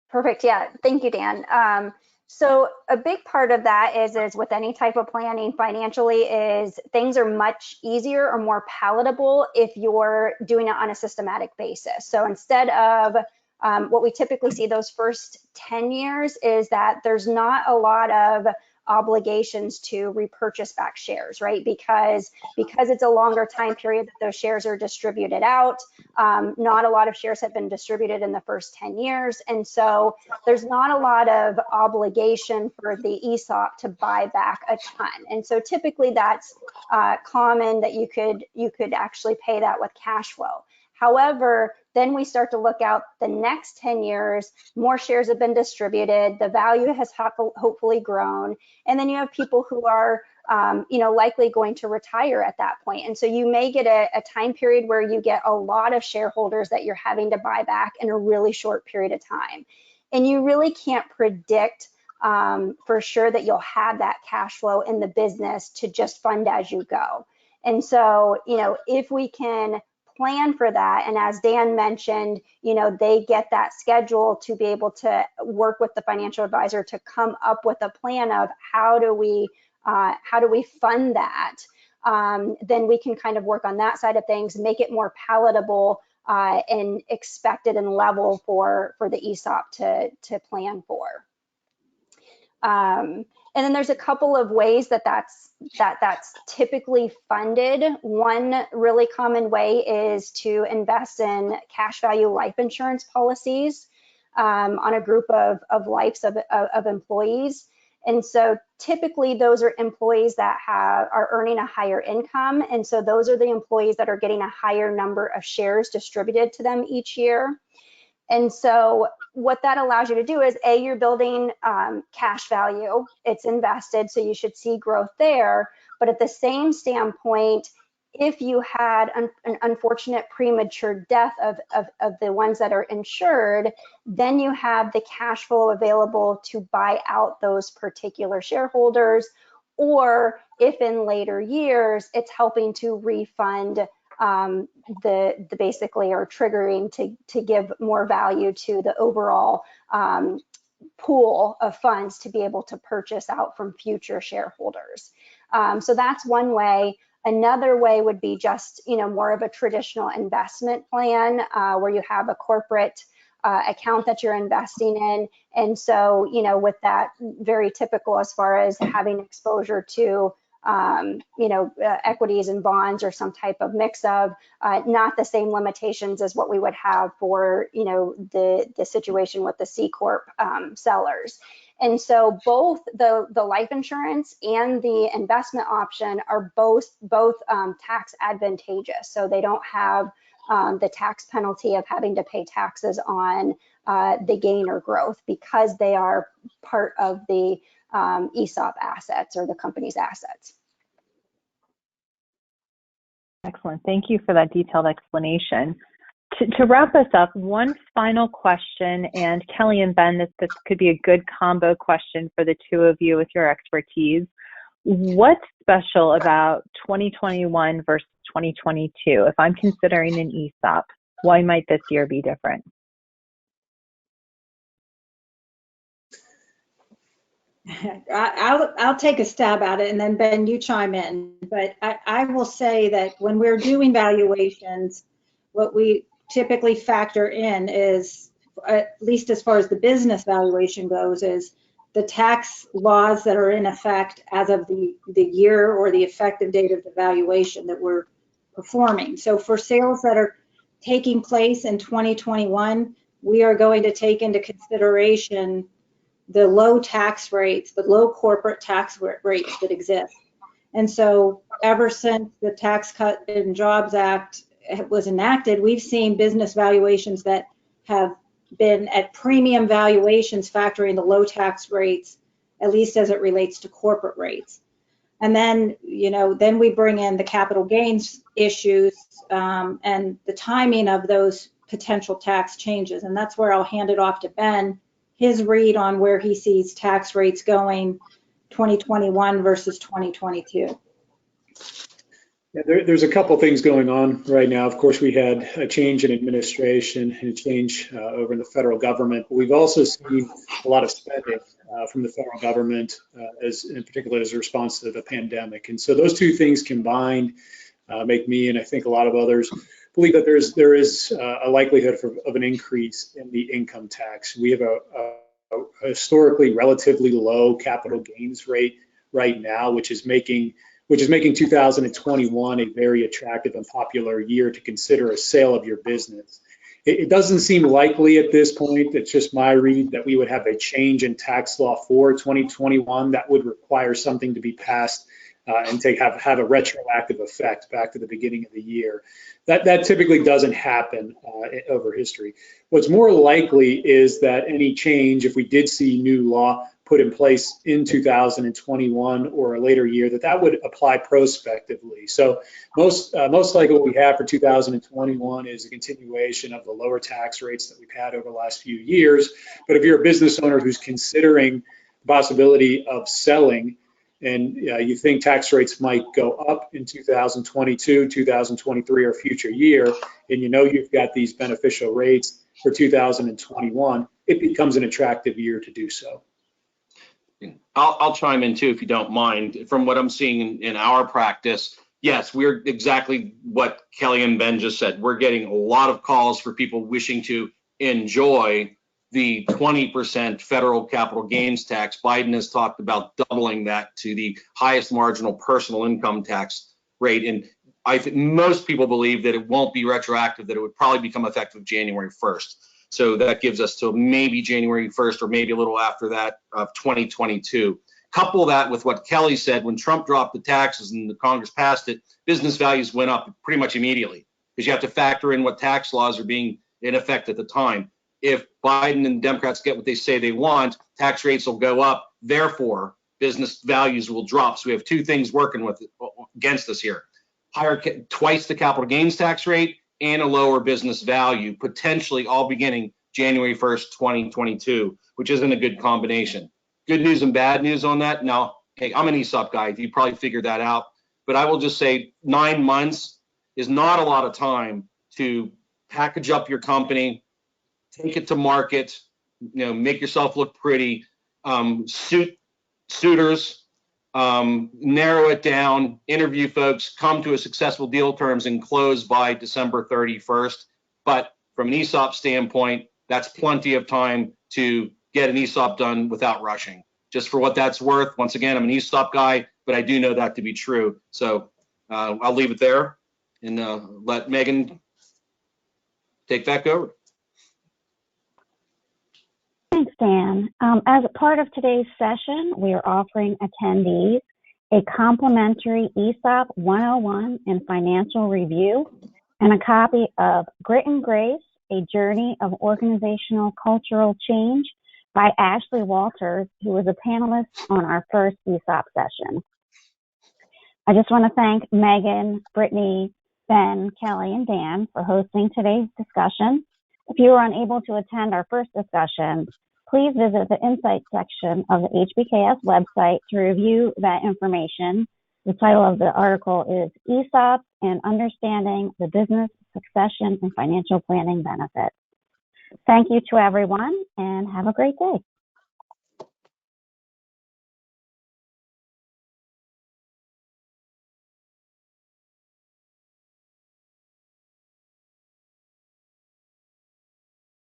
Perfect. Yeah. Thank you, Dan. So a big part of that is with any type of planning financially is things are much easier or more palatable if you're doing it on a systematic basis. So instead of what we typically see those first 10 years is that there's not a lot of obligations to repurchase back shares, right? Because it's a longer time period that those shares are distributed out. Not a lot of shares have been distributed in the first 10 years. And so there's not a lot of obligation for the ESOP to buy back a ton. And so typically that's common that you could actually pay that with cash flow. However, then we start to look out the next 10 years, more shares have been distributed, the value has hopefully grown, and then you have people who are likely going to retire at that point. And so you may get a time period where you get a lot of shareholders that you're having to buy back in a really short period of time. And you really can't predict for sure that you'll have that cash flow in the business to just fund as you go. And so, if we can plan for that, and as Dan mentioned, they get that schedule to be able to work with the financial advisor to come up with a plan of how do we fund that, then we can kind of work on that side of things, make it more palatable and expected and level for the ESOP to plan for. And then there's a couple of ways that's typically funded. One really common way is to invest in cash value life insurance policies on a group of lives of employees. And so typically those are employees that are earning a higher income. And so those are the employees that are getting a higher number of shares distributed to them each year. And so what that allows you to do is, A, you're building cash value, it's invested, so you should see growth there. But at the same standpoint, if you had an unfortunate premature death of the ones that are insured, then you have the cash flow available to buy out those particular shareholders, or if in later years, it's helping to refund the basically are triggering to give more value to the overall pool of funds to be able to purchase out from future shareholders. So that's one way. Another way would be just, more of a traditional investment plan where you have a corporate account that you're investing in. And so, with that, very typical as far as having exposure to equities and bonds or some type of mix of, not the same limitations as what we would have for, the situation with the C Corp sellers. And so both the life insurance and the investment option are both tax advantageous. So they don't have the tax penalty of having to pay taxes on the gain or growth because they are part of the ESOP assets or the company's assets. Excellent. Thank you for that detailed explanation. To wrap us up, one final question, and Kelly and Ben, this could be a good combo question for the two of you with your expertise. What's special about 2021 versus 2022? If I'm considering an ESOP, why might this year be different? I'll take a stab at it, and then Ben, you chime in. But I will say that when we're doing valuations, what we typically factor in is, at least as far as the business valuation goes, is the tax laws that are in effect as of the year or the effective date of the valuation that we're performing. So for sales that are taking place in 2021, we are going to take into consideration the low tax rates, the low corporate tax rates that exist. And so ever since the Tax Cut and Jobs Act was enacted, we've seen business valuations that have been at premium valuations factoring the low tax rates, at least as it relates to corporate rates. And then, then we bring in the capital gains issues and the timing of those potential tax changes. And that's where I'll hand it off to Ben, his read on where he sees tax rates going 2021 versus 2022. Yeah, there's a couple things going on right now. Of course, we had a change in administration and a change over in the federal government. But we've also seen a lot of spending from the federal government, as in particular as a response to the pandemic. And so those two things combined make me, and I think a lot of others, believe that there is a likelihood of an increase in the income tax. We have a historically relatively low capital gains rate right now, which is making 2021 a very attractive and popular year to consider a sale of your business. It doesn't seem likely at this point, it's just my read, that we would have a change in tax law for 2021 that would require something to be passed and have a retroactive effect back to the beginning of the year. That typically doesn't happen over history. What's more likely is that any change, if we did see new law put in place in 2021 or a later year, that would apply prospectively. So most likely what we have for 2021 is a continuation of the lower tax rates that we've had over the last few years. But if you're a business owner who's considering the possibility of selling, and you think tax rates might go up in 2022, 2023, or future year, and you've got these beneficial rates for 2021, it becomes an attractive year to do so. I'll chime in too, if you don't mind. From what I'm seeing in our practice, yes, we're exactly what Kelly and Ben just said. We're getting a lot of calls for people wishing to enjoy the 20% federal capital gains tax. Biden has talked about doubling that to the highest marginal personal income tax rate. And I think most people believe that it won't be retroactive, that it would probably become effective January 1st. So that gives us till maybe January 1st or maybe a little after that of 2022. Couple that with what Kelly said, when Trump dropped the taxes and the Congress passed it, business values went up pretty much immediately, because you have to factor in what tax laws are being in effect at the time. If Biden and Democrats get what they say they want, tax rates will go up. Therefore, business values will drop. So we have two things working against us here. Twice the capital gains tax rate and a lower business value, potentially all beginning January 1st, 2022, which isn't a good combination. Good news and bad news on that. Now, hey, I'm an ESOP guy. You probably figured that out. But I will just say 9 months is not a lot of time to package up your company, take it to market, make yourself look pretty, suitors, narrow it down, interview folks, come to a successful deal terms, and close by December 31st. But from an ESOP standpoint, that's plenty of time to get an ESOP done without rushing. Just for what that's worth. Once again, I'm an ESOP guy, but I do know that to be true. So I'll leave it there and let Megan take back over. Thanks, Dan. As a part of today's session, we are offering attendees a complimentary ESOP 101 and financial review and a copy of Grit and Grace, A Journey of Organizational Cultural Change by Ashley Walters, who was a panelist on our first ESOP session. I just want to thank Megan, Brittany, Ben, Kelly, and Dan for hosting today's discussion. If you were unable to attend our first discussion, please visit the Insights section of the HBKS website to review that information. The title of the article is ESOPs and Understanding the Business, Succession, and Financial Planning Benefits. Thank you to everyone, and have a great day.